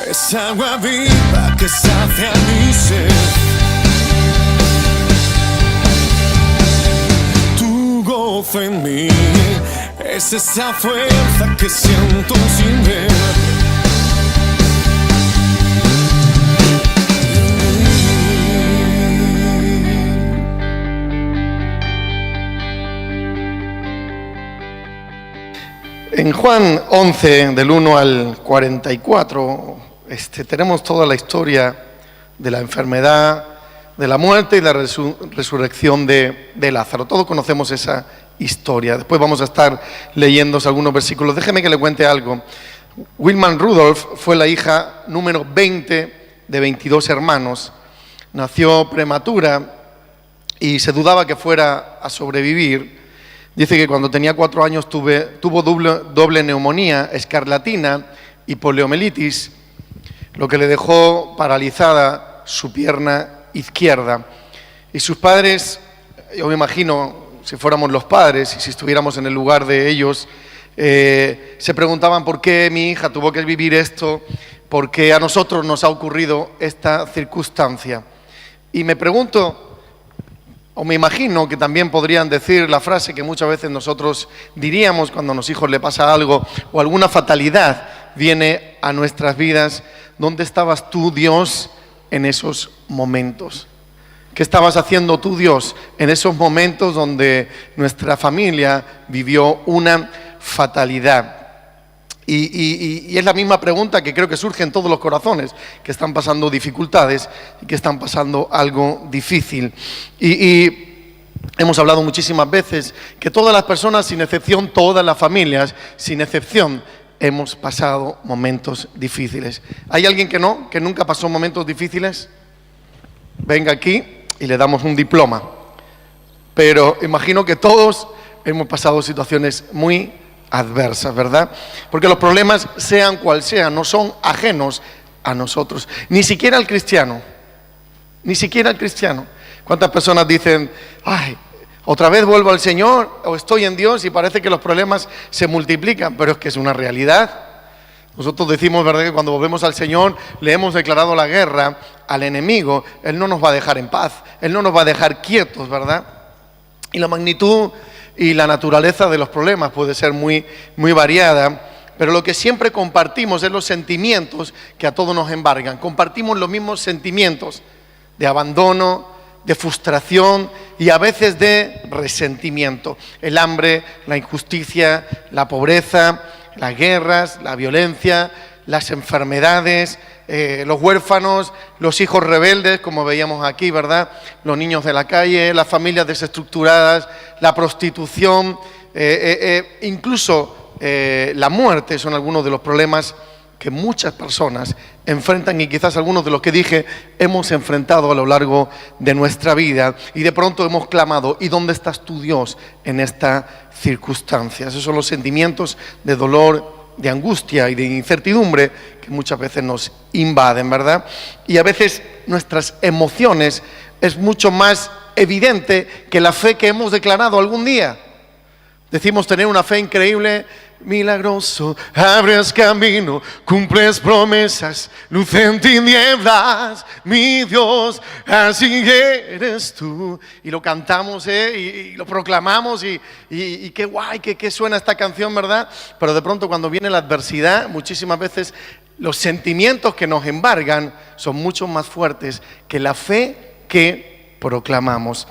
Es agua viva que sacia mi sed. Tu gozo en mí es esa fuerza que siento sin ver. En Juan 11, del 1 al 44, tenemos toda la historia de la enfermedad, de la muerte y la resurrección de Lázaro. Todos conocemos esa historia. Después vamos a estar leyendo algunos versículos. Déjeme que le cuente algo. Wilma Rudolph fue la hija número 20 de 22 hermanos. Nació prematura y se dudaba que fuera a sobrevivir. Dice que cuando tenía 4 años tuvo doble neumonía, escarlatina y poliomielitis, lo que le dejó paralizada su pierna izquierda. Y sus padres, yo me imagino, si fuéramos los padres y si estuviéramos en el lugar de ellos, se preguntaban por qué mi hija tuvo que vivir esto, por qué a nosotros nos ha ocurrido esta circunstancia. Y me pregunto, o me imagino que también podrían decir la frase que muchas veces nosotros diríamos cuando a los hijos le pasa algo o alguna fatalidad viene a nuestras vidas: ¿dónde estabas tú, Dios, en esos momentos? ¿Qué estabas haciendo tú, Dios, en esos momentos donde nuestra familia vivió una fatalidad? Y es la misma pregunta que creo que surge en todos los corazones que están pasando dificultades y que están pasando algo difícil. Y hemos hablado muchísimas veces que todas las personas, sin excepción, todas las familias, sin excepción, hemos pasado momentos difíciles. ¿Hay alguien que no? ¿Que nunca pasó momentos difíciles? Venga aquí y le damos un diploma. Pero imagino que todos hemos pasado situaciones muy adversas, ¿verdad? Porque los problemas, sean cual sean, no son ajenos a nosotros, ni siquiera al cristiano, ni siquiera al cristiano. ¿Cuántas personas dicen, ay, otra vez vuelvo al Señor o estoy en Dios y parece que los problemas se multiplican? Pero es que es una realidad. Nosotros decimos, ¿verdad?, que cuando volvemos al Señor le hemos declarado la guerra al enemigo. Él no nos va a dejar en paz, Él no nos va a dejar quietos, ¿verdad? Y la magnitud y la naturaleza de los problemas puede ser muy, muy variada, pero lo que siempre compartimos es los sentimientos que a todos nos embargan. Compartimos los mismos sentimientos de abandono, de frustración y a veces de resentimiento. El hambre, la injusticia, la pobreza, las guerras, la violencia, las enfermedades, los huérfanos, los hijos rebeldes, como veíamos aquí, ¿verdad? Los niños de la calle, las familias desestructuradas, la prostitución, incluso la muerte son algunos de los problemas que muchas personas enfrentan y quizás algunos de los que dije hemos enfrentado a lo largo de nuestra vida y de pronto hemos clamado: ¿y dónde estás tú, Dios, en esta circunstancia? Esos son los sentimientos de dolor, de angustia y de incertidumbre que muchas veces nos invaden, ¿verdad? Y a veces nuestras emociones es mucho más evidente que la fe que hemos declarado algún día. Decimos tener una fe increíble, milagroso, abres camino, cumples promesas, luz en tinieblas, mi Dios, así eres tú. Y lo cantamos, y lo proclamamos, y qué guay, que suena esta canción, ¿verdad? Pero de pronto cuando viene la adversidad, muchísimas veces los sentimientos que nos embargan son mucho más fuertes que la fe que proclamamos.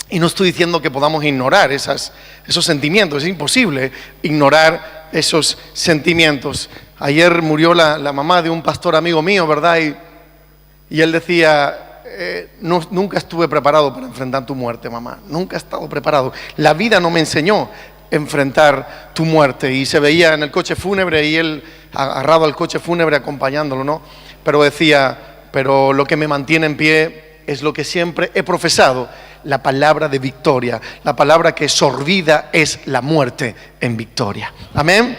Y no estoy diciendo que podamos ignorar esos sentimientos, es imposible ignorar esos sentimientos. Ayer murió la mamá de un pastor amigo mío, ¿verdad? Y él decía, nunca estuve preparado para enfrentar tu muerte, mamá, nunca he estado preparado. La vida no me enseñó a enfrentar tu muerte. Y se veía en el coche fúnebre y él agarrado al coche fúnebre acompañándolo, ¿no? Pero decía, pero lo que me mantiene en pie es lo que siempre he profesado: la palabra de victoria, la palabra que sorbida es la muerte en victoria. Amén.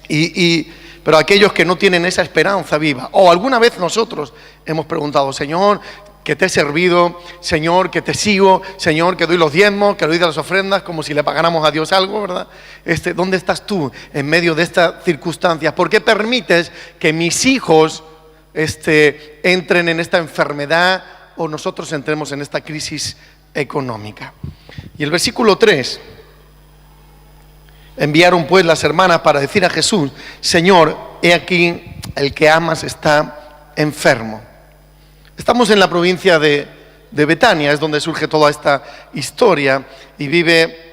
Pero aquellos que no tienen esa esperanza viva, o alguna vez nosotros hemos preguntado: Señor, que te he servido, Señor, que te sigo, Señor, que doy los diezmos, que doy de las ofrendas, como si le pagáramos a Dios algo, ¿verdad? ¿Dónde estás tú en medio de estas circunstancias? ¿Por qué permites que mis hijos entren en esta enfermedad o nosotros entremos en esta crisis económica? Y el versículo 3, enviaron pues las hermanas para decir a Jesús: Señor, he aquí el que amas está enfermo. Estamos en la provincia de Betania, es donde surge toda esta historia, y vive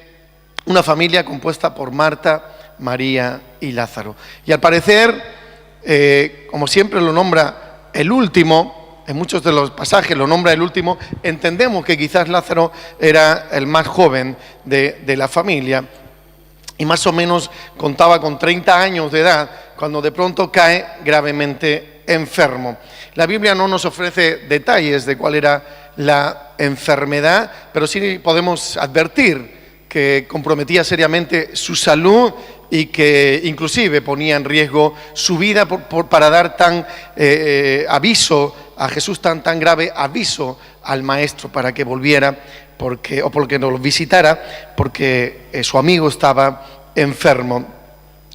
una familia compuesta por Marta, María y Lázaro. Y al parecer, como siempre lo nombra el último, en muchos de los pasajes lo nombra el último, entendemos que quizás Lázaro era el más joven de la familia, y más o menos contaba con 30 años de edad, cuando de pronto cae gravemente enfermo. La Biblia no nos ofrece detalles de cuál era la enfermedad, pero sí podemos advertir que comprometía seriamente su salud y que inclusive ponía en riesgo su vida para dar aviso a Jesús, tan grave aviso al maestro para que volviera, porque nos visitara, porque su amigo estaba enfermo.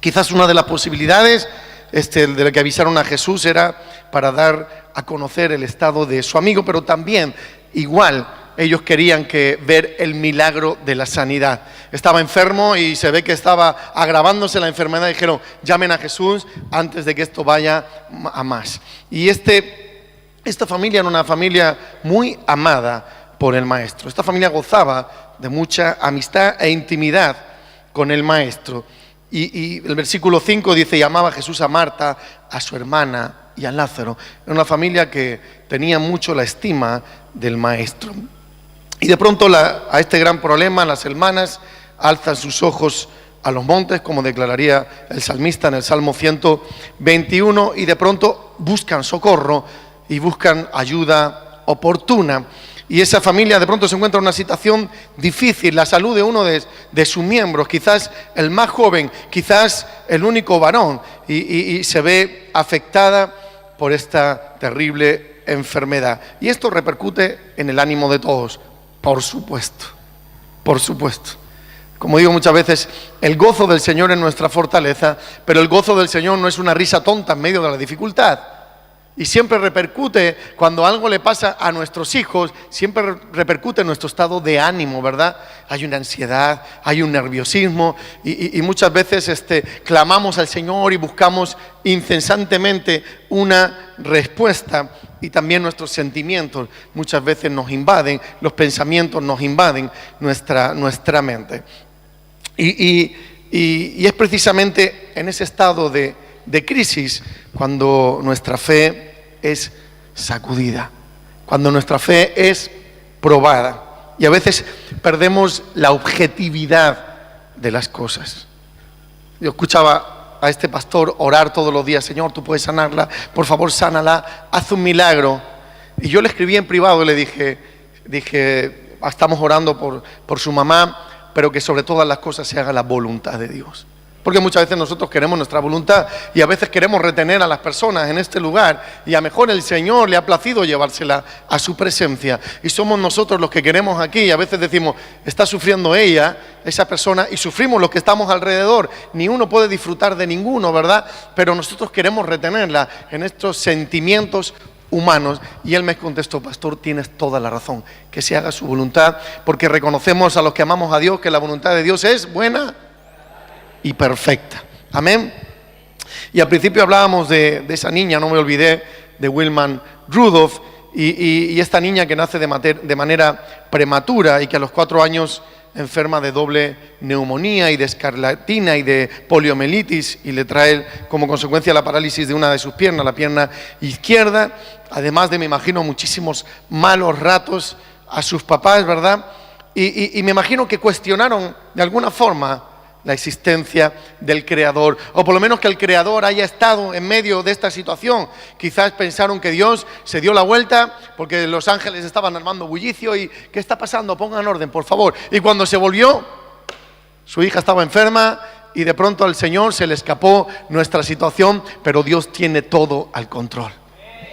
Quizás una de las posibilidades de lo que avisaron a Jesús era para dar a conocer el estado de su amigo, pero también igual ellos querían ver el milagro de la sanidad. Estaba enfermo y se ve que estaba agravándose la enfermedad. Dijeron: llamen a Jesús antes de que esto vaya a más. Y esta familia era una familia muy amada por el maestro. Esta familia gozaba de mucha amistad e intimidad con el maestro. Y el versículo 5 dice: y amaba Jesús a Marta, a su hermana y a Lázaro. Era una familia que tenía mucho la estima del maestro. Y de pronto a este gran problema, las hermanas alzan sus ojos a los montes, como declararía el salmista en el Salmo 121, y de pronto buscan socorro y buscan ayuda oportuna. Y esa familia de pronto se encuentra en una situación difícil. La salud de uno de sus miembros, quizás el más joven, quizás el único varón, y se ve afectada por esta terrible enfermedad. Y esto repercute en el ánimo de todos, por supuesto, por supuesto. Como digo muchas veces, el gozo del Señor es nuestra fortaleza, pero el gozo del Señor no es una risa tonta en medio de la dificultad. Y siempre repercute, cuando algo le pasa a nuestros hijos, siempre repercute en nuestro estado de ánimo, ¿verdad? Hay una ansiedad, hay un nerviosismo, y muchas veces clamamos al Señor y buscamos incesantemente una respuesta, y también nuestros sentimientos muchas veces nos invaden, los pensamientos nos invaden nuestra mente. Y es precisamente en ese estado de crisis cuando nuestra fe es sacudida, cuando nuestra fe es probada, y a veces perdemos la objetividad de las cosas. Yo escuchaba a este pastor orar todos los días: Señor, tú puedes sanarla, por favor sánala, haz un milagro. Y yo le escribí en privado y le dije: estamos orando por su mamá, pero que sobre todas las cosas se haga la voluntad de Dios. Porque muchas veces nosotros queremos nuestra voluntad y a veces queremos retener a las personas en este lugar, y a lo mejor el Señor le ha placido llevársela a su presencia, y somos nosotros los que queremos aquí, y a veces decimos: está sufriendo ella, esa persona, y sufrimos los que estamos alrededor. Ni uno puede disfrutar de ninguno, ¿verdad? Pero nosotros queremos retenerla en estos sentimientos humanos. Y él me contestó: pastor, tienes toda la razón, que se haga su voluntad, porque reconocemos a los que amamos a Dios que la voluntad de Dios es buena y perfecta. Amén. Y al principio hablábamos de esa niña, no me olvidé, de Wilman Rudolph, y esta niña que nace de manera prematura y que a los 4 años enferma de doble neumonía y de escarlatina y de poliomielitis, y le trae como consecuencia la parálisis de una de sus piernas, la pierna izquierda, además de, me imagino, muchísimos malos ratos a sus papás, ¿verdad? Y me imagino que cuestionaron de alguna forma la existencia del Creador, o por lo menos que el Creador haya estado en medio de esta situación. Quizás pensaron que Dios se dio la vuelta porque los ángeles estaban armando bullicio y ¿qué está pasando? Pongan orden, por favor. Y cuando se volvió, su hija estaba enferma y de pronto al Señor se le escapó nuestra situación, pero Dios tiene todo al control.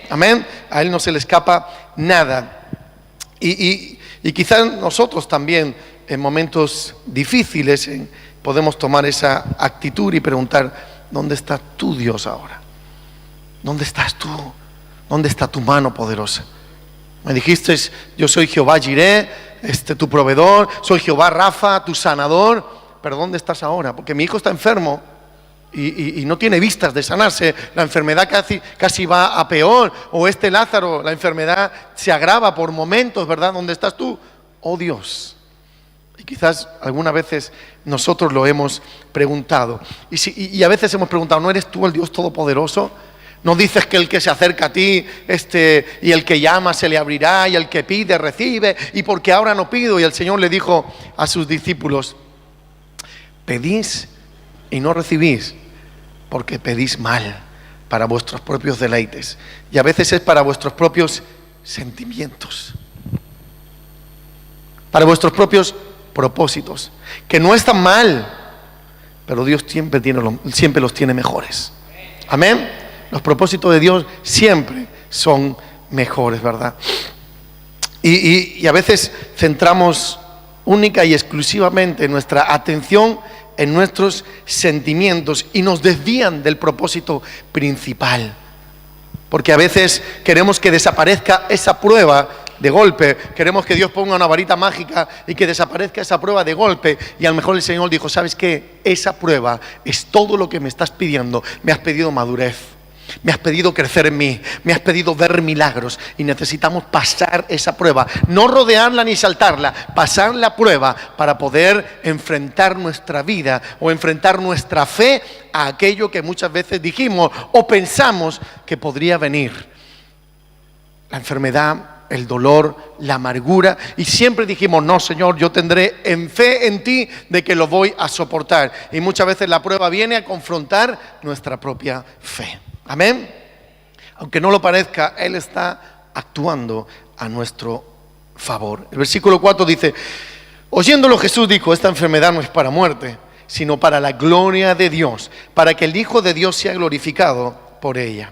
Amén. A Él no se le escapa nada. Y quizás nosotros también en momentos difíciles podemos tomar esa actitud y preguntar, ¿dónde está tu Dios ahora? ¿Dónde estás tú? ¿Dónde está tu mano poderosa? Me dijiste, yo soy Jehová Jireh, tu proveedor, soy Jehová Rafa, tu sanador, pero ¿dónde estás ahora? Porque mi hijo está enfermo y no tiene vistas de sanarse, la enfermedad casi va a peor, o Lázaro, la enfermedad se agrava por momentos, ¿verdad? ¿Dónde estás tú? Oh Dios. Y quizás algunas veces nosotros lo hemos preguntado, y a veces hemos preguntado, ¿no eres tú el Dios Todopoderoso? ¿No dices que el que se acerca a ti, y el que llama se le abrirá, y el que pide recibe, y porque ahora no pido? Y el Señor le dijo a sus discípulos, pedís y no recibís, porque pedís mal para vuestros propios deleites, y a veces es para vuestros propios sentimientos, para vuestros propios propósitos, que no están mal, pero Dios siempre los tiene mejores. Amén. Los propósitos de Dios siempre son mejores, ¿verdad? Y a veces centramos única y exclusivamente nuestra atención en nuestros sentimientos y nos desvían del propósito principal. Porque a veces queremos que desaparezca esa prueba de golpe, queremos que Dios ponga una varita mágica y que desaparezca esa prueba de golpe, y a lo mejor el Señor dijo, ¿sabes qué? Esa prueba es todo lo que me estás pidiendo. Me has pedido madurez, me has pedido crecer en mí, me has pedido ver milagros, y necesitamos pasar esa prueba, no rodearla ni saltarla, pasar la prueba para poder enfrentar nuestra vida o enfrentar nuestra fe a aquello que muchas veces dijimos o pensamos que podría venir. La enfermedad, el dolor, la amargura, y siempre dijimos, no Señor, yo tendré en fe en ti de que lo voy a soportar, y muchas veces la prueba viene a confrontar nuestra propia fe. Amén. Aunque no lo parezca, Él está actuando a nuestro favor. El versículo 4 dice, oyéndolo Jesús dijo, esta enfermedad no es para muerte, sino para la gloria de Dios, para que el Hijo de Dios sea glorificado por ella.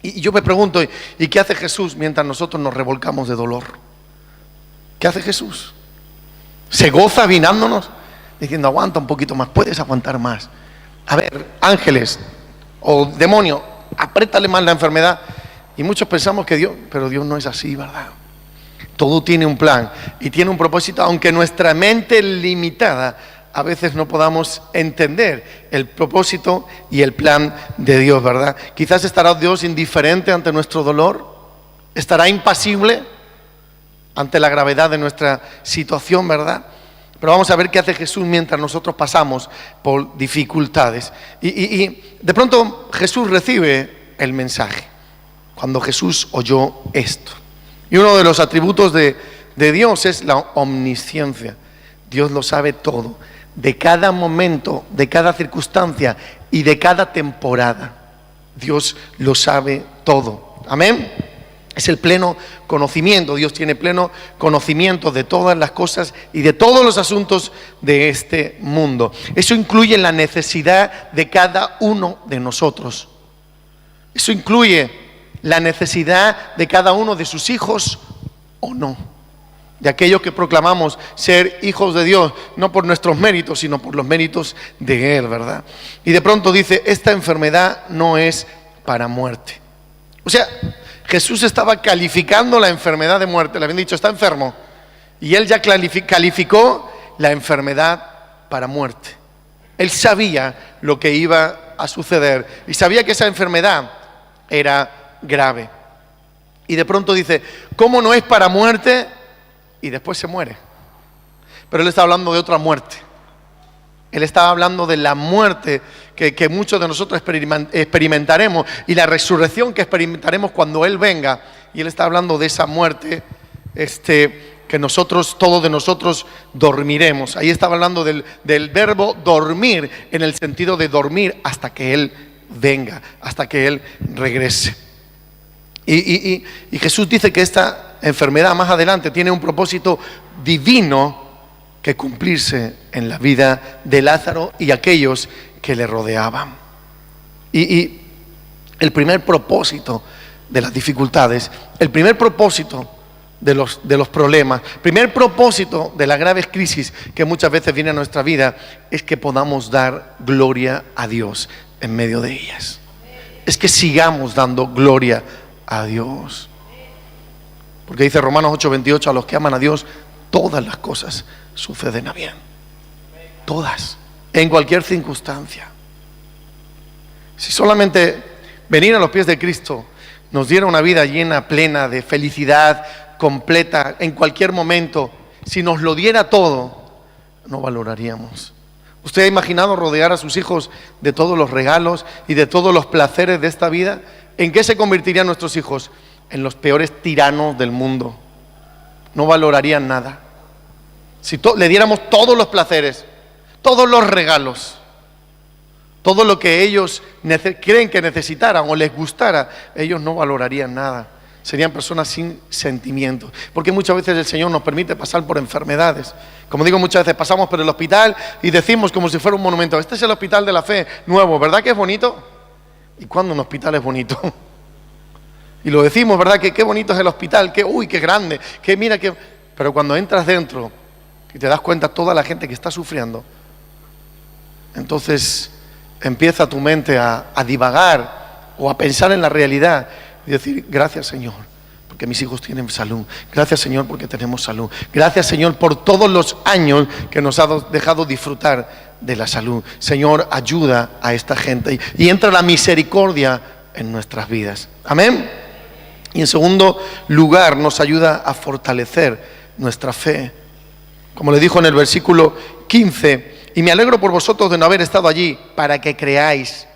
Y yo me pregunto, ¿y qué hace Jesús mientras nosotros nos revolcamos de dolor? ¿Qué hace Jesús? ¿Se goza vinándonos? Diciendo, aguanta un poquito más, puedes aguantar más. A ver, ángeles o demonio, apriétale más la enfermedad. Y muchos pensamos que pero Dios no es así, ¿verdad? Todo tiene un plan y tiene un propósito, aunque nuestra mente limitada a veces no podamos entender el propósito y el plan de Dios, ¿verdad? Quizás estará Dios indiferente ante nuestro dolor, estará impasible ante la gravedad de nuestra situación, ¿verdad? Pero vamos a ver qué hace Jesús mientras nosotros pasamos por dificultades. Y de pronto Jesús recibe el mensaje, cuando Jesús oyó esto. Y uno de los atributos de Dios es la omnisciencia. Dios lo sabe todo, de cada momento, de cada circunstancia y de cada temporada. Dios lo sabe todo. Amén. Es el pleno conocimiento. Dios tiene pleno conocimiento de todas las cosas y de todos los asuntos de este mundo. Eso incluye la necesidad de cada uno de nosotros. Eso incluye la necesidad de cada uno de sus hijos o no. De aquellos que proclamamos ser hijos de Dios, no por nuestros méritos, sino por los méritos de Él, ¿verdad? Y de pronto dice, esta enfermedad no es para muerte. O sea, Jesús estaba calificando la enfermedad de muerte. Le habían dicho, está enfermo. Y Él ya calificó la enfermedad para muerte. Él sabía lo que iba a suceder y sabía que esa enfermedad era grave. Y de pronto dice, ¿cómo no es para muerte? Y después se muere. Pero Él está hablando de otra muerte. Él estaba hablando de la muerte que muchos de nosotros experimentaremos y la resurrección que experimentaremos cuando Él venga. Y Él está hablando de esa muerte que nosotros, todos de nosotros, dormiremos. Ahí estaba hablando del verbo dormir, en el sentido de dormir hasta que Él venga, hasta que Él regrese. Y Jesús dice que esta enfermedad más adelante tiene un propósito divino que cumplirse en la vida de Lázaro y aquellos que le rodeaban. Y el primer propósito de las dificultades, el primer propósito de los problemas. Primer propósito de las graves crisis que muchas veces vienen a nuestra vida es que podamos dar gloria a Dios en medio de ellas. Es que sigamos dando gloria a Dios. Porque dice Romanos 8:28, a los que aman a Dios, todas las cosas suceden a bien. Todas, en cualquier circunstancia. Si solamente venir a los pies de Cristo nos diera una vida llena, plena de felicidad, completa, en cualquier momento, si nos lo diera todo, no valoraríamos. ¿Usted ha imaginado rodear a sus hijos de todos los regalos y de todos los placeres de esta vida? ¿En qué se convertirían nuestros hijos? En los peores tiranos del mundo. No valorarían nada. Si le diéramos todos los placeres, todos los regalos, todo lo que ellos creen que necesitaran o les gustara, ellos no valorarían nada. Serían personas sin sentimientos. Porque muchas veces el Señor nos permite pasar por enfermedades. Como digo, muchas veces pasamos por el hospital y decimos como si fuera un monumento: este es el hospital de la fe nuevo, ¿verdad que es bonito? ¿Y cuándo un hospital es bonito? Y lo decimos, ¿verdad? Que qué bonito es el hospital, que uy, qué grande, que mira que... Pero cuando entras dentro y te das cuenta toda la gente que está sufriendo, entonces empieza tu mente a divagar o a pensar en la realidad y decir: gracias, Señor, porque mis hijos tienen salud. Gracias, Señor, porque tenemos salud. Gracias, Señor, por todos los años que nos has dejado disfrutar de la salud. Señor, ayuda a esta gente y entra la misericordia en nuestras vidas. Amén. Y en segundo lugar, nos ayuda a fortalecer nuestra fe. Como le dijo en el versículo 15: y me alegro por vosotros de no haber estado allí, para que creáis,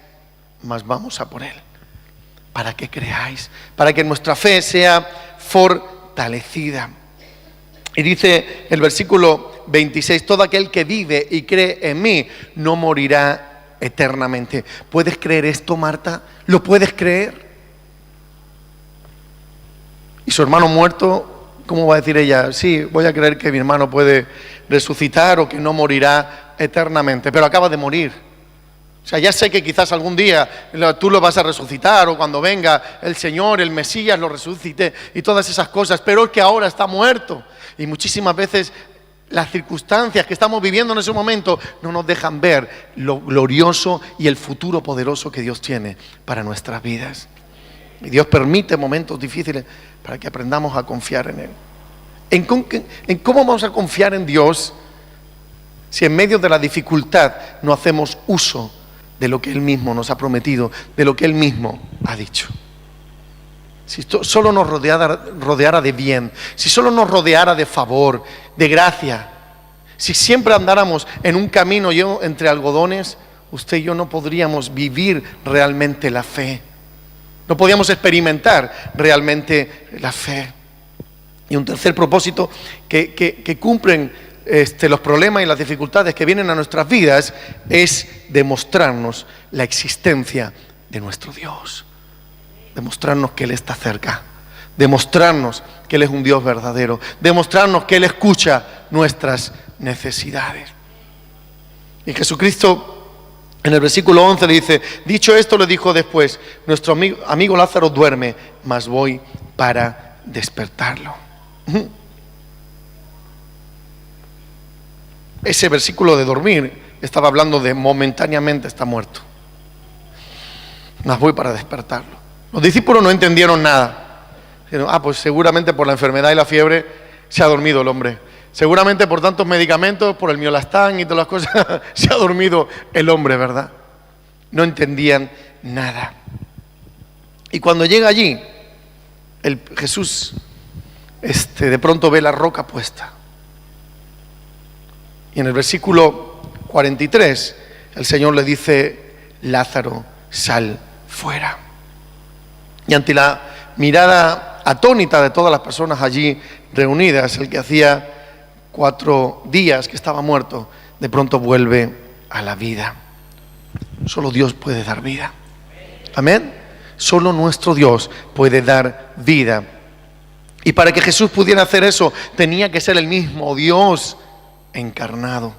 mas vamos a por él. Para que creáis, para que nuestra fe sea fortalecida. Y dice el versículo 26: todo aquel que vive y cree en mí no morirá eternamente. ¿Puedes creer esto, Marta? ¿Lo puedes creer? Y su hermano muerto, ¿cómo va a decir ella? Sí, voy a creer que mi hermano puede resucitar o que no morirá eternamente, pero acaba de morir. O sea, ya sé que quizás algún día tú lo vas a resucitar, o cuando venga el Señor, el Mesías, lo resucite y todas esas cosas, pero es que ahora está muerto. Y muchísimas veces las circunstancias que estamos viviendo en ese momento no nos dejan ver lo glorioso y el futuro poderoso que Dios tiene para nuestras vidas. Y Dios permite momentos difíciles para que aprendamos a confiar en Él. ¿En cómo vamos a confiar en Dios si en medio de la dificultad no hacemos uso de lo que Él mismo nos ha prometido, de lo que Él mismo ha dicho? Si solo nos rodeara de bien, si solo nos rodeara de favor, de gracia, si siempre andáramos en un camino entre algodones, usted y yo no podríamos vivir realmente la fe. No podíamos experimentar realmente la fe. Y un tercer propósito que cumplen los problemas y las dificultades que vienen a nuestras vidas es demostrarnos la existencia de nuestro Dios. Demostrarnos que Él está cerca. Demostrarnos que Él es un Dios verdadero. Demostrarnos que Él escucha nuestras necesidades. Y Jesucristo en el versículo 11 le dice: dicho esto, le dijo después: nuestro amigo Lázaro duerme, mas voy para despertarlo. Ese versículo de dormir estaba hablando de momentáneamente está muerto, mas voy para despertarlo. Los discípulos no entendieron nada. Dijeron: pues seguramente por la enfermedad y la fiebre se ha dormido el hombre. Seguramente por tantos medicamentos, por el miolastán y todas las cosas, se ha dormido el hombre, ¿verdad? No entendían nada. Y cuando llega allí, Jesús de pronto ve la roca puesta. Y en el versículo 43, el Señor le dice: Lázaro, sal fuera. Y ante la mirada atónita de todas las personas allí reunidas, el que hacía 4 días que estaba muerto, de pronto vuelve a la vida. Solo Dios puede dar vida. Amén. Solo nuestro Dios puede dar vida. Y para que Jesús pudiera hacer eso, tenía que ser el mismo Dios encarnado.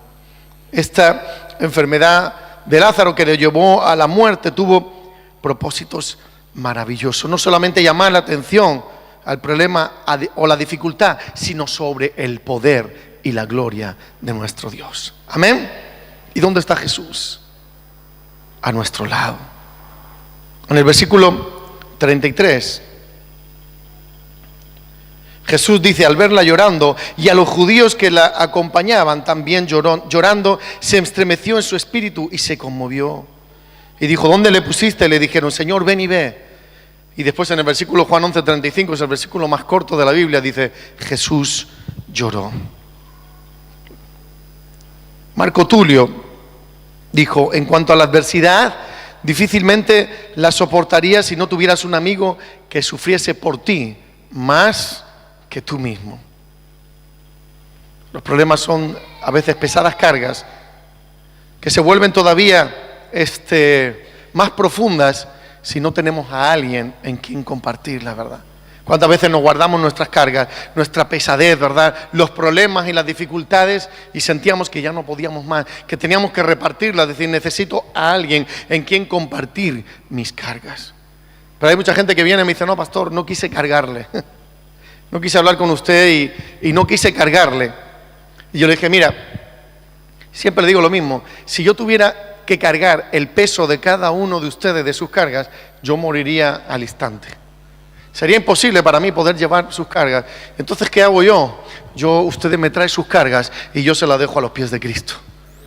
Esta enfermedad de Lázaro que le llevó a la muerte tuvo propósitos maravillosos. No solamente llamar la atención al problema o la dificultad, sino sobre el poder y la gloria de nuestro Dios. Amén. ¿Y dónde está Jesús? A nuestro lado. En el versículo 33, Jesús dice: al verla llorando y a los judíos que la acompañaban también llorando, se estremeció en su espíritu y se conmovió. Y dijo: ¿dónde le pusiste? Le dijeron: Señor, ven y ve. Y después en el versículo Juan 11:35, es el versículo más corto de la Biblia, dice: Jesús lloró. Marco Tulio dijo: en cuanto a la adversidad, difícilmente la soportarías si no tuvieras un amigo que sufriese por ti más que tú mismo. Los problemas son a veces pesadas cargas que se vuelven todavía más profundas si no tenemos a alguien en quien compartir la verdad. ¿Cuántas veces nos guardamos nuestras cargas, nuestra pesadez, verdad? Los problemas y las dificultades, y sentíamos que ya no podíamos más, que teníamos que repartirlas, decir, necesito a alguien en quien compartir mis cargas. Pero hay mucha gente que viene y me dice: no, pastor, no quise cargarle. No quise hablar con usted y no quise cargarle. Y yo le dije: mira, siempre le digo lo mismo, si yo tuviera que cargar el peso de cada uno de ustedes de sus cargas, yo moriría al instante. Sería imposible para mí poder llevar sus cargas. Entonces, ¿qué hago yo? Ustedes me traen sus cargas y yo se las dejo a los pies de Cristo.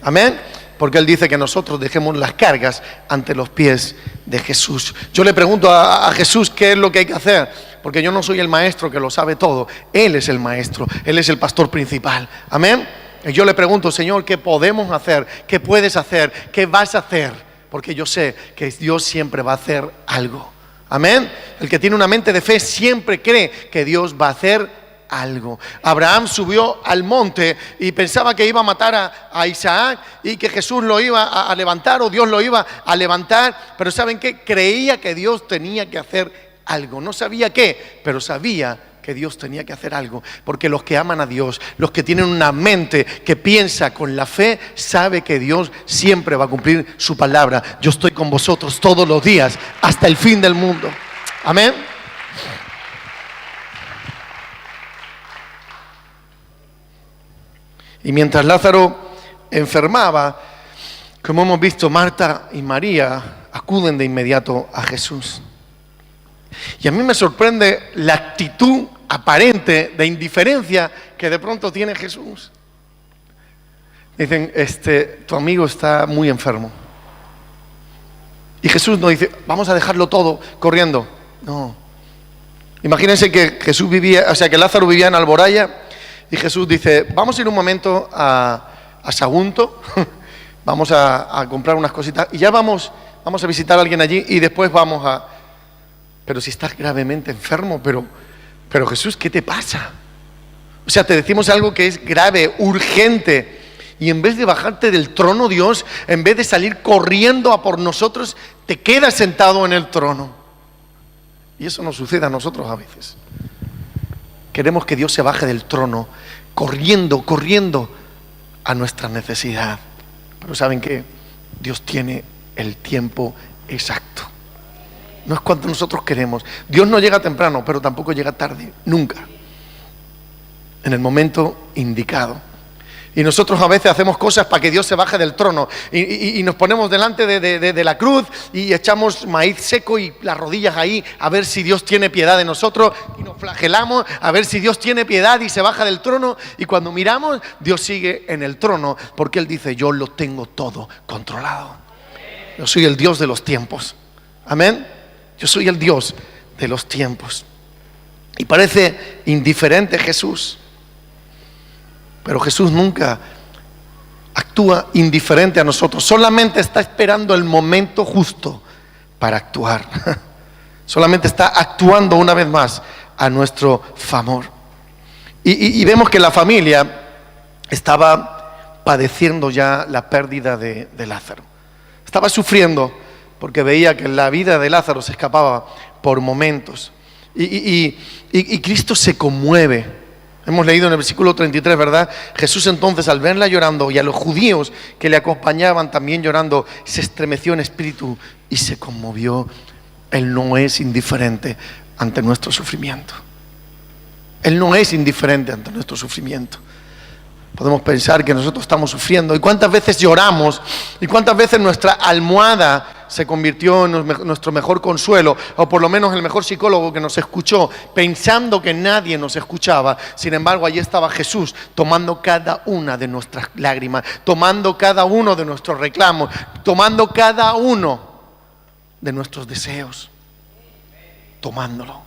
Amén. Porque Él dice que nosotros dejemos las cargas ante los pies de Jesús. Yo le pregunto a Jesús qué es lo que hay que hacer, porque yo no soy el maestro que lo sabe todo. Él es el maestro, Él es el pastor principal. Amén. Y yo le pregunto: Señor, ¿qué podemos hacer? ¿Qué puedes hacer? ¿Qué vas a hacer? Porque yo sé que Dios siempre va a hacer algo. Amén. El que tiene una mente de fe siempre cree que Dios va a hacer algo. Abraham subió al monte y pensaba que iba a matar a Isaac y que Jesús lo iba a levantar, o Dios lo iba a levantar, pero ¿saben qué? Creía que Dios tenía que hacer algo. No sabía qué, pero sabía que Dios tenía que hacer algo, porque los que aman a Dios, los que tienen una mente que piensa con la fe, sabe que Dios siempre va a cumplir su palabra. Yo estoy con vosotros todos los días hasta el fin del mundo. Amén. Y mientras Lázaro enfermaba, como hemos visto, Marta y María acuden de inmediato a Jesús. Y a mí me sorprende la actitud aparente de indiferencia que de pronto tiene Jesús. Dicen: tu amigo está muy enfermo. Y Jesús no dice: vamos a dejarlo todo corriendo. No. Imagínense que que Lázaro vivía en Alboraya. Y Jesús dice: vamos a ir un momento a Sagunto, vamos a comprar unas cositas y ya vamos a visitar a alguien allí y después vamos a... Pero si estás gravemente enfermo, pero Jesús, ¿qué te pasa? O sea, te decimos algo que es grave, urgente, y en vez de bajarte del trono, Dios, en vez de salir corriendo a por nosotros, te quedas sentado en el trono. Y eso nos sucede a nosotros a veces. Queremos que Dios se baje del trono, corriendo a nuestra necesidad. Pero ¿saben qué? Dios tiene el tiempo exacto. No es cuando nosotros queremos. Dios no llega temprano, pero tampoco llega tarde, nunca. En el momento indicado. Y nosotros a veces hacemos cosas para que Dios se baje del trono y nos ponemos delante de la cruz y echamos maíz seco y las rodillas ahí a ver si Dios tiene piedad de nosotros, y nos flagelamos a ver si Dios tiene piedad y se baja del trono, y cuando miramos, Dios sigue en el trono, porque Él dice: yo lo tengo todo controlado. Yo soy el Dios de los tiempos. Amén. Yo soy el Dios de los tiempos. Y parece indiferente Jesús, pero Jesús nunca actúa indiferente a nosotros. Solamente está esperando el momento justo para actuar. Solamente está actuando una vez más a nuestro favor. Y vemos que la familia estaba padeciendo ya la pérdida de Lázaro. Estaba sufriendo porque veía que la vida de Lázaro se escapaba por momentos. Y Cristo se conmueve. Hemos leído en el versículo 33, ¿verdad? Jesús entonces, al verla llorando y a los judíos que le acompañaban también llorando, se estremeció en espíritu y se conmovió. Él no es indiferente ante nuestro sufrimiento. Él no es indiferente ante nuestro sufrimiento. Podemos pensar que nosotros estamos sufriendo. ¿Y cuántas veces lloramos? ¿Y cuántas veces nuestra almohada se convirtió en nuestro mejor consuelo? O por lo menos el mejor psicólogo que nos escuchó, pensando que nadie nos escuchaba. Sin embargo, allí estaba Jesús, tomando cada una de nuestras lágrimas, tomando cada uno de nuestros reclamos, tomando cada uno de nuestros deseos, tomándolo.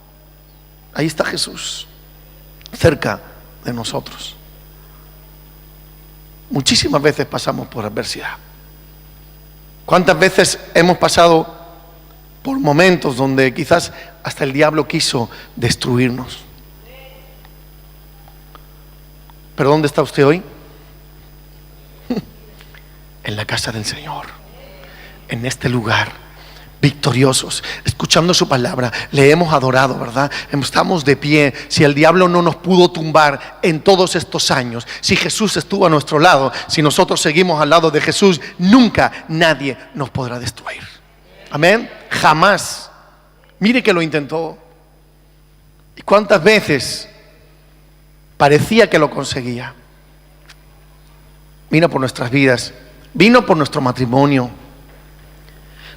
Ahí está Jesús, cerca de nosotros. Muchísimas veces pasamos por adversidad. ¿Cuántas veces hemos pasado por momentos donde quizás hasta el diablo quiso destruirnos? ¿Pero dónde está usted hoy? En la casa del Señor, en este lugar, victoriosos, escuchando su palabra. Le hemos adorado, ¿verdad? Estamos de pie. Si el diablo no nos pudo tumbar en todos estos años, si Jesús estuvo a nuestro lado, si nosotros seguimos al lado de Jesús, nunca nadie nos podrá destruir. Amén. Jamás. Mire que lo intentó. ¿Y cuántas veces parecía que lo conseguía? Vino por nuestras vidas, vino por nuestro matrimonio.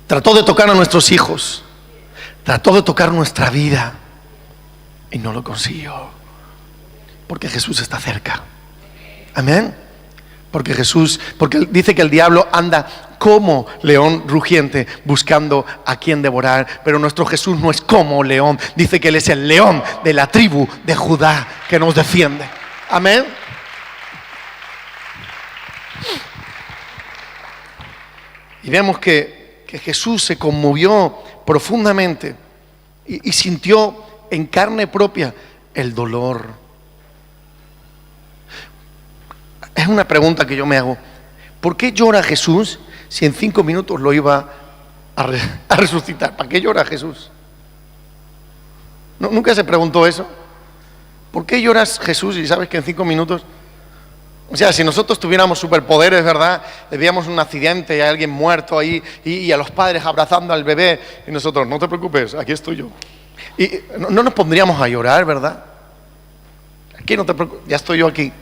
Trató de tocar a nuestros hijos, trató de tocar nuestra vida y no lo consiguió. Porque Jesús está cerca. Amén. Porque dice que el diablo anda como león rugiente buscando a quien devorar. Pero nuestro Jesús no es como león. Dice que Él es el león de la tribu de Judá que nos defiende. Amén. Y vemos que Jesús se conmovió profundamente y sintió en carne propia el dolor. Es una pregunta que yo me hago. ¿Por qué llora Jesús si en 5 minutos lo iba a resucitar? ¿Para qué llora Jesús? ¿Nunca se preguntó eso? ¿Por qué lloras, Jesús, y sabes que en 5 minutos? O sea, si nosotros tuviéramos superpoderes, ¿verdad? Veíamos un accidente y hay alguien muerto ahí y a los padres abrazando al bebé y nosotros, no te preocupes, aquí estoy yo. Y no nos pondríamos a llorar, ¿verdad? Aquí no te preocupes, ya estoy yo aquí.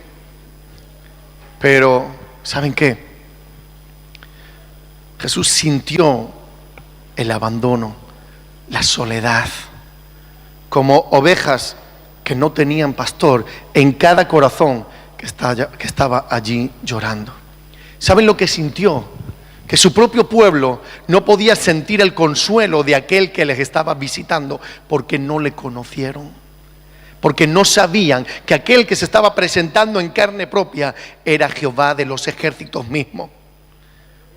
Pero, ¿saben qué? Jesús sintió el abandono, la soledad, como ovejas que no tenían pastor en cada corazón que estaba allí llorando. ¿Saben lo que sintió? Que su propio pueblo no podía sentir el consuelo de aquel que les estaba visitando porque no le conocieron, porque no sabían que aquel que se estaba presentando en carne propia era Jehová de los ejércitos mismo.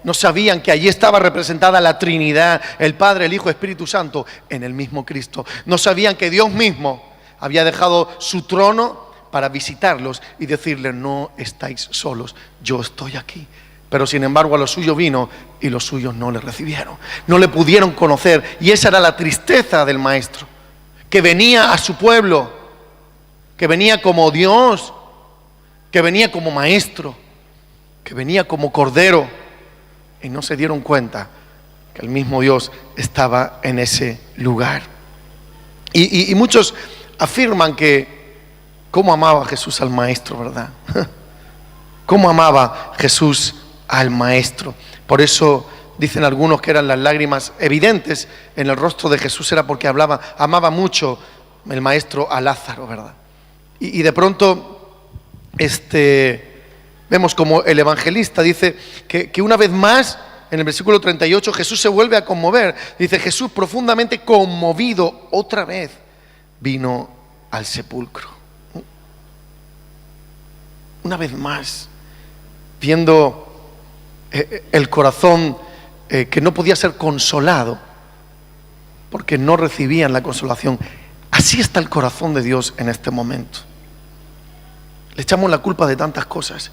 No sabían que allí estaba representada la Trinidad, el Padre, el Hijo, el Espíritu Santo en el mismo Cristo. No sabían que Dios mismo había dejado su trono para visitarlos y decirles, no estáis solos, yo estoy aquí. Pero sin embargo a los suyos vino y los suyos no le recibieron, no le pudieron conocer. Y esa era la tristeza del maestro, que venía a su pueblo, que venía como Dios, que venía como maestro, que venía como cordero, y no se dieron cuenta que el mismo Dios estaba en ese lugar. Y muchos afirman que cómo amaba Jesús al maestro, ¿verdad? Cómo amaba Jesús al maestro. Por eso dicen algunos que eran las lágrimas evidentes en el rostro de Jesús, era porque amaba mucho el maestro a Lázaro, ¿verdad? Y de pronto vemos como el evangelista dice que una vez más, en el versículo 38, Jesús se vuelve a conmover. Dice, Jesús profundamente conmovido otra vez vino al sepulcro. Una vez más, viendo el corazón que no podía ser consolado porque no recibían la consolación. Así está el corazón de Dios en este momento. Le echamos la culpa de tantas cosas.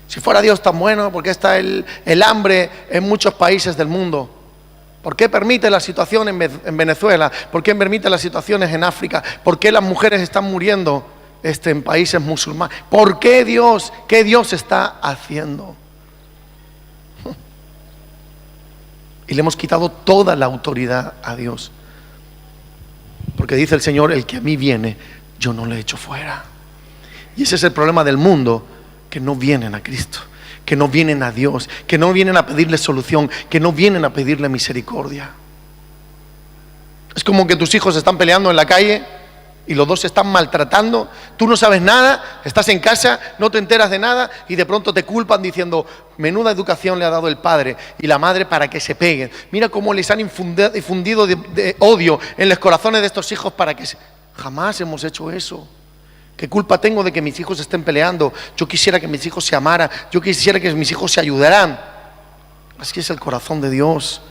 Si fuera Dios tan bueno, ¿por qué está el hambre en muchos países del mundo? ¿Por qué permite la situación en Venezuela? ¿Por qué permite las situaciones en África? ¿Por qué las mujeres están muriendo en países musulmanes? ¿Por qué Dios? ¿Qué Dios está haciendo? Y le hemos quitado toda la autoridad a Dios. Porque dice el Señor, el que a mí viene, yo no le echo fuera. Y ese es el problema del mundo, que no vienen a Cristo, que no vienen a Dios, que no vienen a pedirle solución, que no vienen a pedirle misericordia. Es como que tus hijos están peleando en la calle y los dos se están maltratando, tú no sabes nada, estás en casa, no te enteras de nada y de pronto te culpan diciendo, menuda educación le ha dado el padre y la madre para que se peguen. Mira cómo les han infundido de odio en los corazones de estos hijos para que se... Jamás hemos hecho eso. ¿Qué culpa tengo de que mis hijos estén peleando? Yo quisiera que mis hijos se amaran, yo quisiera que mis hijos se ayudaran. Así es el corazón de Dios.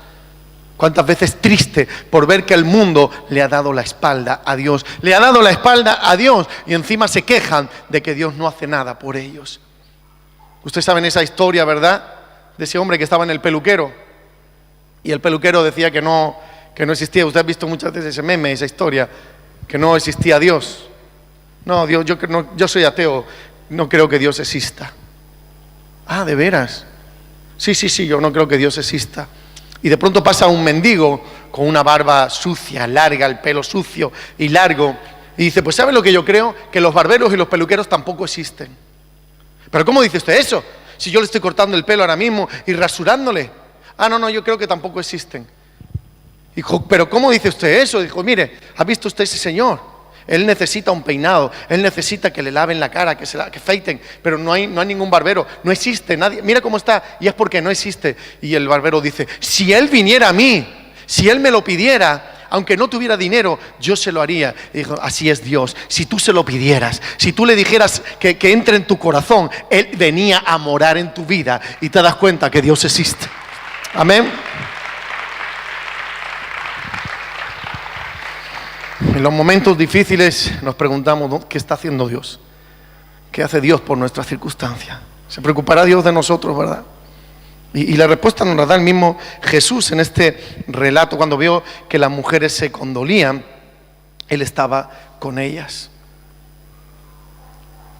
¿Cuántas veces triste por ver que el mundo le ha dado la espalda a Dios? Le ha dado la espalda a Dios y encima se quejan de que Dios no hace nada por ellos. Ustedes saben esa historia, ¿verdad? De ese hombre que estaba en el peluquero y el peluquero decía que no existía. Usted ha visto muchas veces ese meme, esa historia, que no existía Dios. No, Dios, yo soy ateo, no creo que Dios exista. Ah, ¿de veras? Sí, yo no creo que Dios exista. Y de pronto pasa un mendigo con una barba sucia, larga, el pelo sucio y largo. Y dice, pues ¿sabe lo que yo creo? Que los barberos y los peluqueros tampoco existen. ¿Pero cómo dice usted eso? Si yo le estoy cortando el pelo ahora mismo y rasurándole. Ah, no, yo creo que tampoco existen. Dijo, ¿pero cómo dice usted eso? Dijo, mire, ¿ha visto usted ese señor? Él necesita un peinado, él necesita que le laven la cara, que afeiten, pero no hay ningún barbero, no existe nadie, mira cómo está, y es porque no existe. Y el barbero dice, si él viniera a mí, si él me lo pidiera, aunque no tuviera dinero, yo se lo haría. Y dijo, así es Dios, si tú se lo pidieras, si tú le dijeras que entre en tu corazón, él venía a morar en tu vida y te das cuenta que Dios existe. Amén. En los momentos difíciles nos preguntamos, ¿qué está haciendo Dios? ¿Qué hace Dios por nuestras circunstancias? ¿Se preocupará Dios de nosotros, verdad? Y la respuesta nos la da el mismo Jesús en este relato. Cuando vio que las mujeres se condolían, Él estaba con ellas.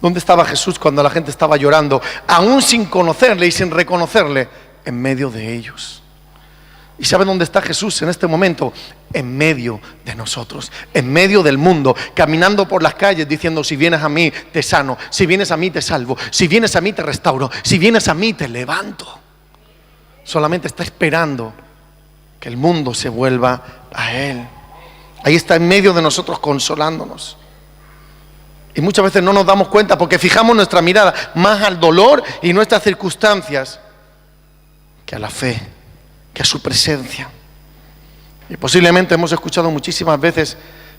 ¿Dónde estaba Jesús cuando la gente estaba llorando? Aún sin conocerle y sin reconocerle, en medio de ellos. ¿Y sabe dónde está Jesús en este momento? En medio de nosotros, en medio del mundo, caminando por las calles diciendo, si vienes a mí te sano, si vienes a mí te salvo, si vienes a mí te restauro, si vienes a mí te levanto. Solamente está esperando que el mundo se vuelva a Él. Ahí está en medio de nosotros consolándonos. Y muchas veces no nos damos cuenta porque fijamos nuestra mirada más al dolor y nuestras circunstancias que a la fe, que a su presencia. Y posiblemente hemos escuchado muchísimas veces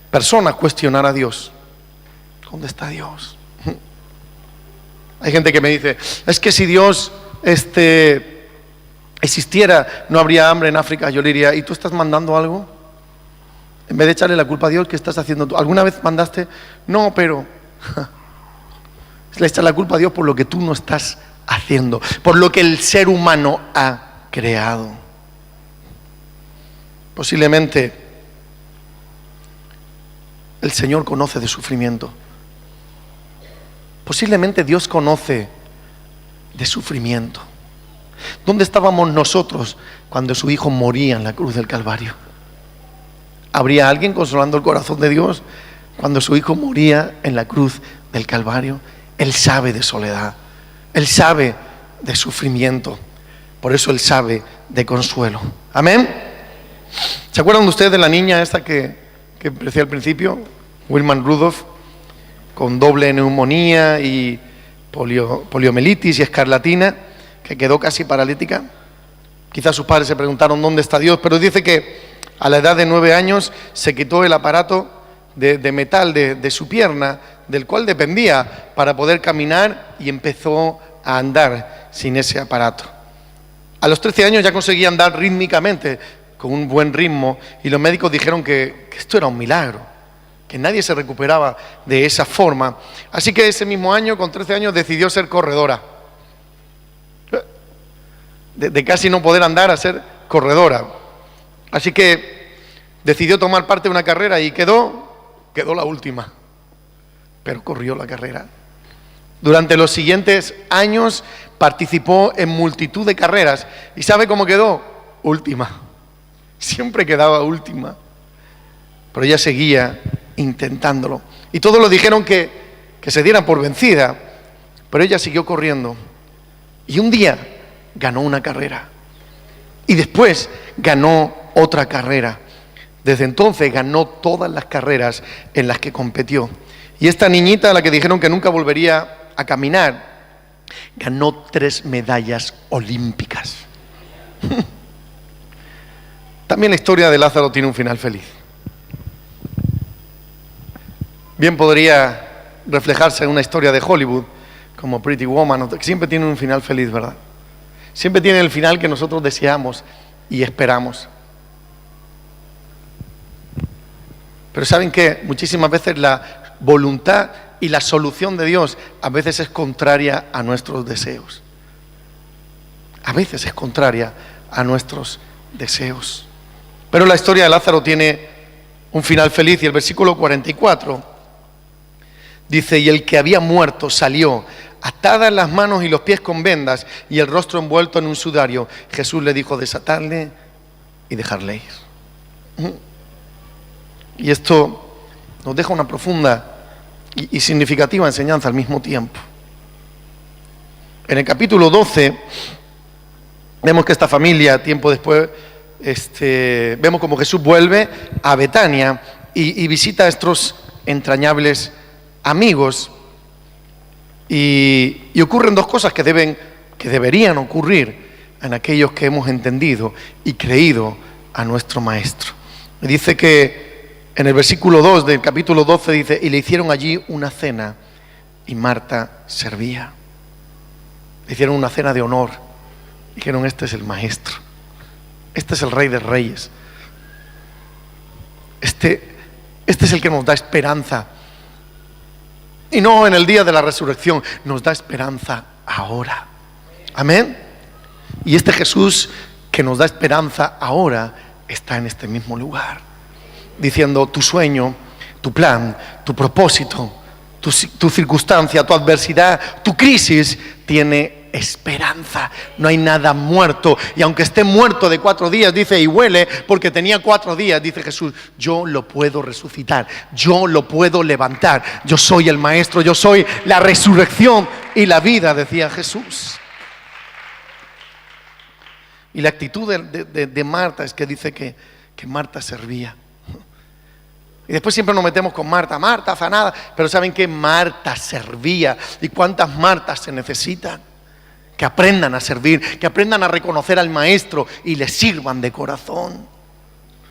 personas cuestionar a Dios. ¿Dónde está Dios? Hay gente que me dice, es que si Dios existiera, no habría hambre en África. Yo le diría, ¿y tú estás mandando algo? En vez de echarle la culpa a Dios, ¿qué estás haciendo tú? ¿Alguna vez mandaste? No, pero le echas la culpa a Dios por lo que tú no estás haciendo, por lo que el ser humano ha creado. Posiblemente el Señor conoce de sufrimiento. Posiblemente Dios conoce de sufrimiento. ¿Dónde estábamos nosotros cuando su Hijo moría en la cruz del Calvario? ¿Habría alguien consolando el corazón de Dios cuando su Hijo moría en la cruz del Calvario? Él sabe de soledad, Él sabe de sufrimiento, por eso Él sabe de consuelo. Amén. ¿Se acuerdan de ustedes de la niña esta que decía al principio? Wilman Rudolph, con doble neumonía y poliomielitis y escarlatina, que quedó casi paralítica. Quizás sus padres se preguntaron dónde está Dios, pero dice que a la edad de 9 años se quitó el aparato de metal de su pierna, del cual dependía para poder caminar, y empezó a andar sin ese aparato. A los 13 años ya conseguía andar rítmicamente, con un buen ritmo, y los médicos dijeron que esto era un milagro, que nadie se recuperaba de esa forma. Así que ese mismo año, con 13 años, decidió ser corredora. De casi no poder andar a ser corredora. Así que decidió tomar parte de una carrera y quedó la última, pero corrió la carrera. Durante los siguientes años participó en multitud de carreras. ¿Y sabe cómo quedó? Última. Siempre quedaba última. Pero ella seguía intentándolo. Y todos le dijeron que se dieran por vencida, pero ella siguió corriendo. Y un día ganó una carrera. Y después ganó otra carrera. Desde entonces ganó todas las carreras en las que compitió. Y esta niñita, a la que dijeron que nunca volvería a caminar, ganó 3 medallas olímpicas. También la historia de Lázaro tiene un final feliz. Bien podría reflejarse en una historia de Hollywood, como Pretty Woman, que siempre tiene un final feliz, ¿verdad? Siempre tiene el final que nosotros deseamos y esperamos. Pero ¿saben qué? Muchísimas veces la voluntad y la solución de Dios a veces es contraria a nuestros deseos. A veces es contraria a nuestros deseos. Pero la historia de Lázaro tiene un final feliz, y el versículo 44 dice: y el que había muerto salió, atadas las manos y los pies con vendas y el rostro envuelto en un sudario. Jesús le dijo: desatarle y dejarle ir. Y esto nos deja una profunda y significativa enseñanza al mismo tiempo. En el capítulo 12 vemos que esta familia, tiempo después, vemos como Jesús vuelve a Betania y visita a estos entrañables amigos, y ocurren 2 cosas que deberían ocurrir en aquellos que hemos entendido y creído a nuestro Maestro. Dice que en el versículo 2 del capítulo 12 dice: y le hicieron allí una cena y Marta servía. Le hicieron una cena de honor. Dijeron: este es el Maestro, este es el Rey de Reyes, este es el que nos da esperanza. Y no en el día de la resurrección, nos da esperanza ahora. Amén. Y este Jesús que nos da esperanza ahora está en este mismo lugar, diciendo: tu sueño, tu plan, tu propósito, tu circunstancia, tu adversidad, tu crisis tiene esperanza. No hay nada muerto, y aunque esté muerto de 4 días, dice, y huele porque tenía 4 días, dice Jesús: yo lo puedo resucitar, yo lo puedo levantar, yo soy el Maestro, yo soy la resurrección y la vida, decía Jesús. Y la actitud de Marta es que dice que Marta servía. Y después siempre nos metemos con Marta, afanada, pero ¿saben qué? Marta servía. ¿Y cuántas Martas se necesitan? Que aprendan a servir, que aprendan a reconocer al Maestro y le sirvan de corazón.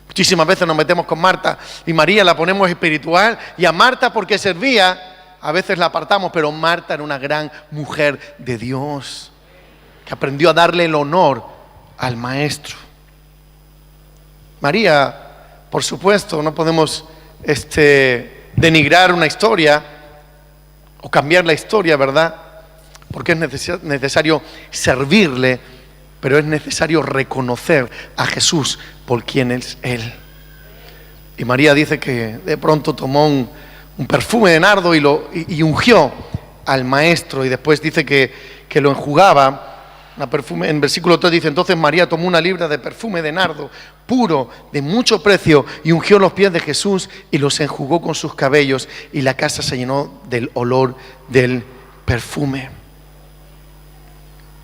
Muchísimas veces nos metemos con Marta y María la ponemos espiritual, y a Marta, porque servía, a veces la apartamos, pero Marta era una gran mujer de Dios, que aprendió a darle el honor al Maestro. María, por supuesto, no podemos denigrar una historia o cambiar la historia, ¿verdad? Porque es necesario servirle, pero es necesario reconocer a Jesús por quien es Él. Y María dice que de pronto tomó un perfume de nardo y ungió al Maestro, y después dice que lo enjugaba. En versículo 3 dice: entonces María tomó una libra de perfume de nardo puro, de mucho precio, y ungió los pies de Jesús y los enjugó con sus cabellos, y la casa se llenó del olor del perfume.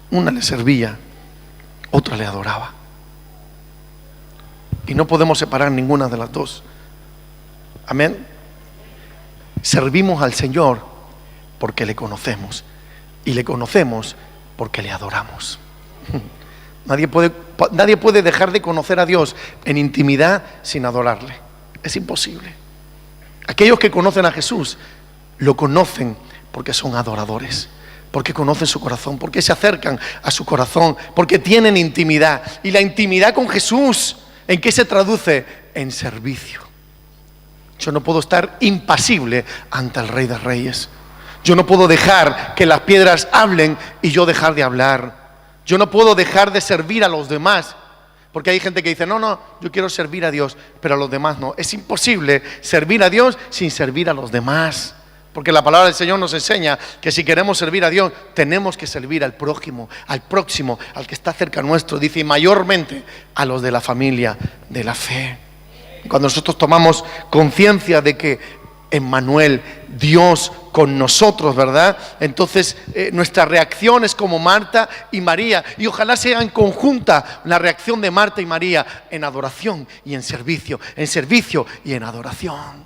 Una le servía, otra le adoraba. Y no podemos separar ninguna de las dos. Amén. Servimos al Señor porque le conocemos, y le conocemos porque le adoramos. Nadie puede dejar de conocer a Dios en intimidad sin adorarle. Es imposible. Aquellos que conocen a Jesús lo conocen porque son adoradores, porque conocen su corazón, porque se acercan a su corazón, porque tienen intimidad. Y la intimidad con Jesús, ¿en qué se traduce? En servicio. Yo no puedo estar impasible ante el Rey de Reyes. Yo no puedo dejar que las piedras hablen y yo dejar de hablar. Yo no puedo dejar de servir a los demás, porque hay gente que dice: no, yo quiero servir a Dios, pero a los demás no. Es imposible servir a Dios sin servir a los demás, porque la palabra del Señor nos enseña que si queremos servir a Dios, tenemos que servir al prójimo, al próximo, al que está cerca nuestro. Dice: y mayormente a los de la familia de la fe. Cuando nosotros tomamos conciencia de que Emmanuel, Dios con nosotros, ¿verdad? Entonces nuestra reacción es como Marta y María, y ojalá sea en conjunta la reacción de Marta y María en adoración y en servicio y en adoración.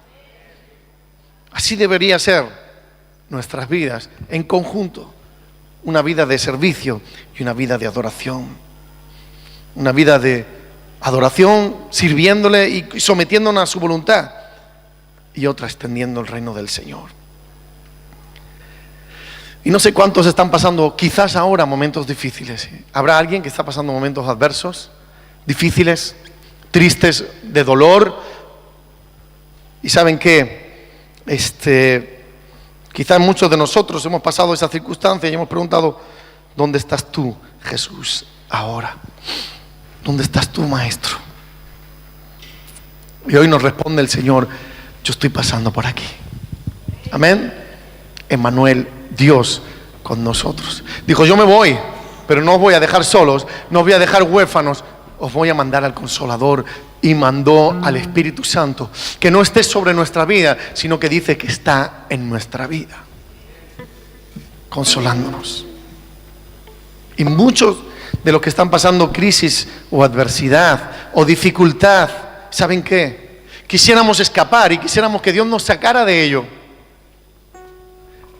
Así debería ser nuestras vidas en conjunto, una vida de servicio y una vida de adoración, una vida de adoración sirviéndole y sometiéndonos a su voluntad, y otra extendiendo el reino del Señor. Y no sé cuántos están pasando quizás ahora momentos difíciles. Habrá alguien que está pasando momentos adversos, difíciles, tristes, de dolor. Y saben que quizás muchos de nosotros hemos pasado esa circunstancia y hemos preguntado: ¿dónde estás tú, Jesús, ahora? ¿Dónde estás tú, Maestro? Y hoy nos responde el Señor: yo estoy pasando por aquí. Amén. Emmanuel, Dios con nosotros. Dijo: yo me voy, pero no os voy a dejar solos, no os voy a dejar huérfanos, os voy a mandar al Consolador. Y mandó al Espíritu Santo, que no esté sobre nuestra vida, sino que dice que está en nuestra vida, consolándonos. Y muchos de los que están pasando crisis o adversidad o dificultad, ¿saben qué? Quisiéramos escapar y quisiéramos que Dios nos sacara de ello,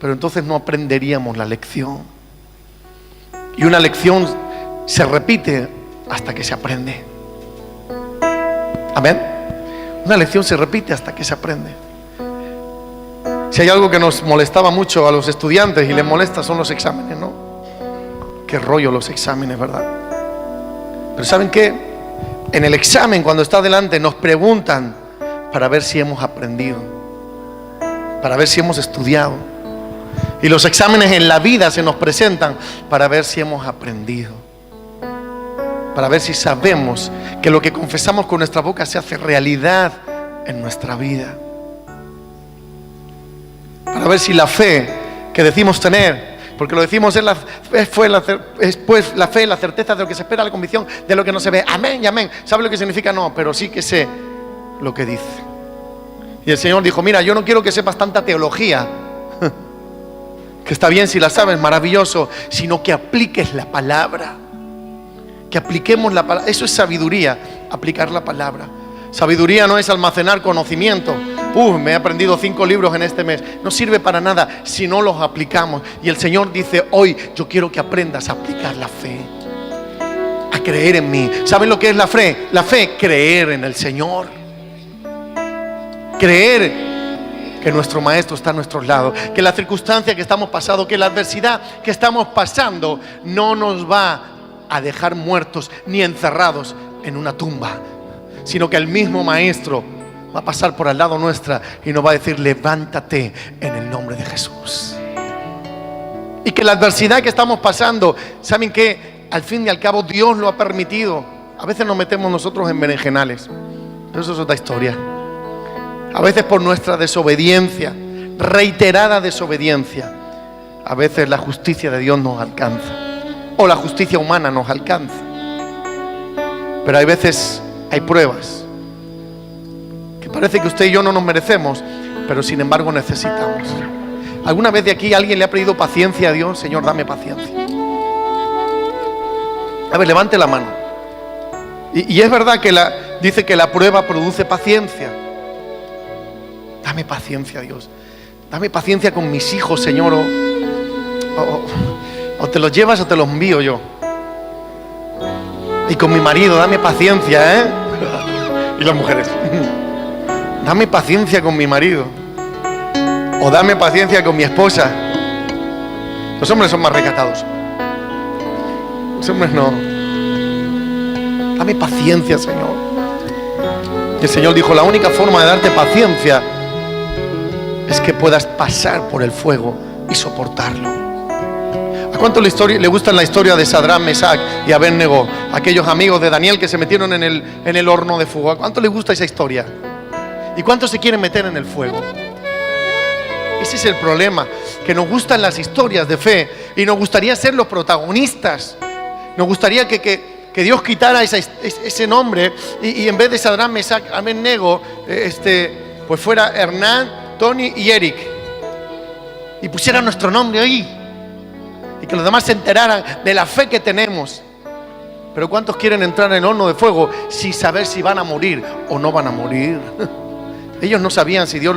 pero entonces no aprenderíamos la lección. Y una lección se repite hasta que se aprende. Amén. Una lección se repite hasta que se aprende. Si hay algo que nos molestaba mucho a los estudiantes y les molesta, son los exámenes, ¿no? Qué rollo los exámenes, ¿verdad? Pero ¿saben qué? En el examen, cuando está delante, nos preguntan para ver si hemos aprendido, para ver si hemos estudiado. Y los exámenes en la vida se nos presentan para ver si hemos aprendido, para ver si sabemos que lo que confesamos con nuestra boca se hace realidad en nuestra vida, para ver si la fe que decimos tener, porque lo decimos es la fe, la certeza de lo que se espera, la convicción de lo que no se ve. Amén y amén. ¿Sabe lo que significa? No, pero sí que sé lo que dice. Y el Señor dijo: mira, yo no quiero que sepas tanta teología, que está bien si la sabes, maravilloso, sino que apliques la palabra, que apliquemos la palabra. Eso es sabiduría, aplicar la palabra. Sabiduría no es almacenar conocimiento. Me he aprendido 5 libros en este mes. No sirve para nada si no los aplicamos. Y el Señor dice hoy: yo quiero que aprendas a aplicar la fe, a creer en mí. ¿Saben lo que es la fe? La fe, creer en el Señor, creer que nuestro Maestro está a nuestros lados, que la circunstancia que estamos pasando, que la adversidad que estamos pasando no nos va a dejar muertos ni encerrados en una tumba, sino que el mismo Maestro va a pasar por al lado nuestra y nos va a decir: levántate en el nombre de Jesús. Y que la adversidad que estamos pasando, ¿saben qué? Al fin y al cabo Dios lo ha permitido. A veces nos metemos nosotros en berenjenales, pero eso es otra historia. A veces por nuestra desobediencia, reiterada desobediencia, a veces la justicia de Dios nos alcanza, o la justicia humana nos alcanza. Pero hay veces, hay pruebas que parece que usted y yo no nos merecemos, pero sin embargo necesitamos. ¿Alguna vez de aquí alguien le ha pedido paciencia a Dios? Señor, dame paciencia. A ver, levante la mano. Y es verdad que dice que la prueba produce paciencia. Dame paciencia, Dios. Dame paciencia con mis hijos, Señor. O te los llevas o te los envío yo. Y con mi marido, dame paciencia, ¿eh? Y las mujeres: dame paciencia con mi marido. O dame paciencia con mi esposa. Los hombres son más recatados. Los hombres no. Dame paciencia, Señor. Y el Señor dijo: la única forma de darte paciencia es que puedas pasar por el fuego y soportarlo. ¿A cuánto le gusta la historia de Sadrán, Mesach y Abednego? Aquellos amigos de Daniel que se metieron en el horno de fuego. ¿A cuánto les gusta esa historia? ¿Y cuántos se quieren meter en el fuego? Ese es el problema, que nos gustan las historias de fe y nos gustaría ser los protagonistas. Nos gustaría que que Dios quitara ese nombre y en vez de Sadrach, Mesach, Abednego, pues fuera Hernán, Tony y Eric, y pusiera nuestro nombre ahí, y que los demás se enteraran de la fe que tenemos. Pero ¿cuántos quieren entrar en el horno de fuego sin saber si van a morir o no van a morir? Ellos no sabían si Dios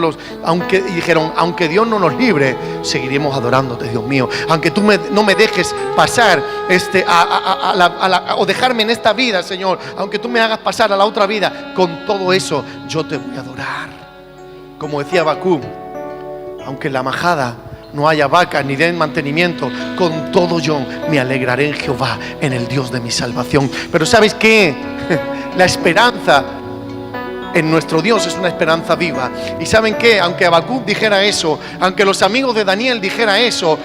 y dijeron, aunque Dios no nos libre, seguiremos adorándote, Dios mío. Aunque tú no me dejes pasar o dejarme en esta vida, Señor, aunque tú me hagas pasar a la otra vida, con todo eso yo te voy a adorar. Como decía Habacuc, aunque en la majada no haya vacas ni den mantenimiento, con todo yo me alegraré en Jehová, en el Dios de mi salvación. Pero ¿sabes qué? La esperanza en nuestro Dios es una esperanza viva. ¿Y saben qué? Aunque Habacuc dijera eso, aunque los amigos de Daniel dijera eso,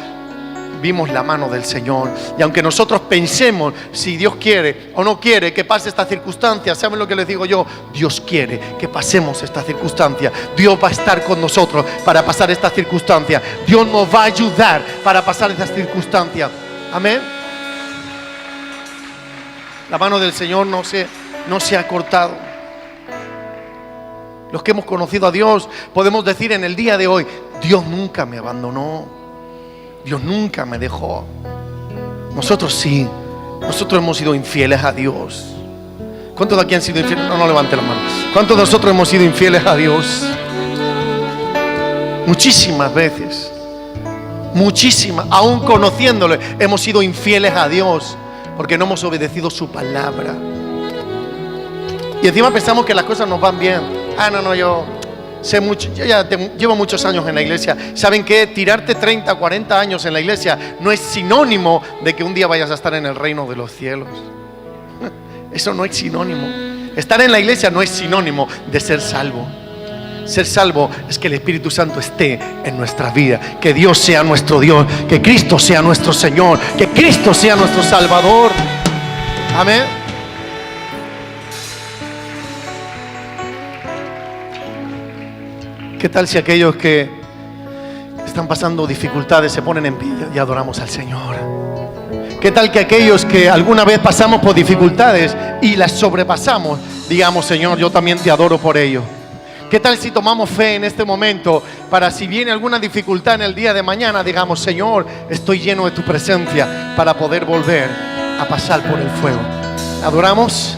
vimos la mano del Señor. Y aunque nosotros pensemos si Dios quiere o no quiere que pase esta circunstancia, ¿saben lo que les digo yo? Dios quiere que pasemos esta circunstancia. Dios va a estar con nosotros para pasar esta circunstancia. Dios nos va a ayudar para pasar esta circunstancia. Amén. La mano del Señor no se ha cortado. Los que hemos conocido a Dios podemos decir en el día de hoy, Dios nunca me abandonó, Dios nunca me dejó. Nosotros sí, nosotros hemos sido infieles a Dios. ¿Cuántos de aquí han sido infieles? No levante la mano. ¿Cuántos de nosotros hemos sido infieles a Dios? Muchísimas veces, muchísimas, aún conociéndole, hemos sido infieles a Dios porque no hemos obedecido su palabra. Y encima pensamos que las cosas nos van bien. Yo sé mucho, llevo muchos años en la iglesia. ¿Saben qué? Tirarte 30, 40 años en la iglesia no es sinónimo de que un día vayas a estar en el reino de los cielos. Eso no es sinónimo. Estar en la iglesia no es sinónimo de ser salvo. Ser salvo es que el Espíritu Santo esté en nuestra vida, que Dios sea nuestro Dios, que Cristo sea nuestro Señor, que Cristo sea nuestro Salvador. Amén. ¿Qué tal si aquellos que están pasando dificultades se ponen en pie y adoramos al Señor? ¿Qué tal que aquellos que alguna vez pasamos por dificultades y las sobrepasamos, digamos, Señor, yo también te adoro por ello? ¿Qué tal si tomamos fe en este momento para si viene alguna dificultad en el día de mañana, digamos, Señor, estoy lleno de tu presencia para poder volver a pasar por el fuego? ¿Adoramos?